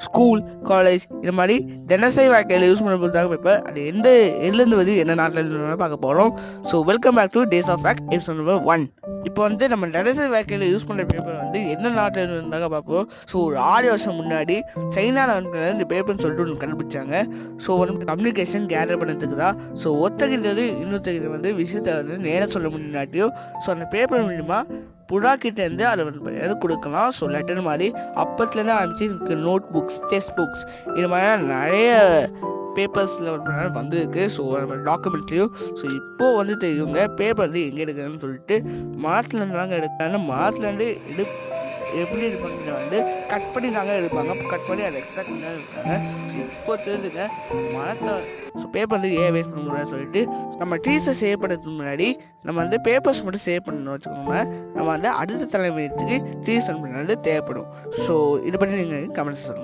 School, college இது மாதிரி தினசரி வாழ்க்கையில் யூஸ் பண்ணும்போது தாங்க பேப்பர். அது எதுலேருந்து வருது, என்ன நாட்டில் பார்க்க போகிறோம். So welcome back to days of fact episode number 1. இப்போ நம்ம தினசரி வாழ்க்கையில் யூஸ் பண்ணுற பேப்பர் என்ன நாட்டில் இருந்தாங்க பார்ப்போம். ஸோ ஒரு 6 வருஷம் முன்னாடி சைனாவில் இந்த பேப்பர்னு சொல்லிட்டு ஒன்று கண்டுபிடிச்சாங்க. ஸோ கம்யூனிகேஷன் கேதர் பண்ணதுக்கு தான். ஸோ ஒருத்தகிட்ட இன்னொருத்தகிட்ட விஷயத்தை நேராக சொல்ல முன்னாடியோ ஸோ அந்த பேப்பர் மூலிமா புறா கிட்டேருந்து அதை கொடுக்கலாம். ஸோ லெட்டர் மாதிரி அப்பத்துலேருந்து ஆரம்பிச்சு எனக்கு நோட் புக்ஸ், டெக்ஸ்ட் புக்ஸ் இது மாதிரிலாம் நிறைய பேப்பர்ஸில் வந்துருக்கு. ஸோ நம்ம டாக்குமெண்ட்லேயும் ஸோ இப்போது தெரியுங்க பேப்பர் எங்கே எடுக்கிறதுன்னு சொல்லிட்டு மரத்துலேருந்து தாங்க எடுக்கிறாங்க. மரத்துலேருந்து எப்படி எடுப்பாங்க கட் பண்ணி தாங்க எடுப்பாங்க. கட் பண்ணி அதை எக்ஸ்ட்ராக்ட் பண்ணி தான் இருக்காங்க. ஸோ இப்போ தெரிஞ்சுங்க மரத்தை ஸோ பேப்பர் ஏன் வேஸ்ட் பண்ண முடியாது சொல்லிட்டு நம்ம ட்ரீஸை சேவ் பண்ணுறதுக்கு முன்னாடி நம்ம பேப்பர்ஸ் மட்டும் சேவ் பண்ணணும் வச்சுக்கோங்க. நம்ம அடுத்த தலைமுறைக்கு ட்ரீஸ் தேவைப்படும். ஸோ இதை பற்றி நீங்கள் கமெண்ட்ஸ் சொல்லுங்கள்.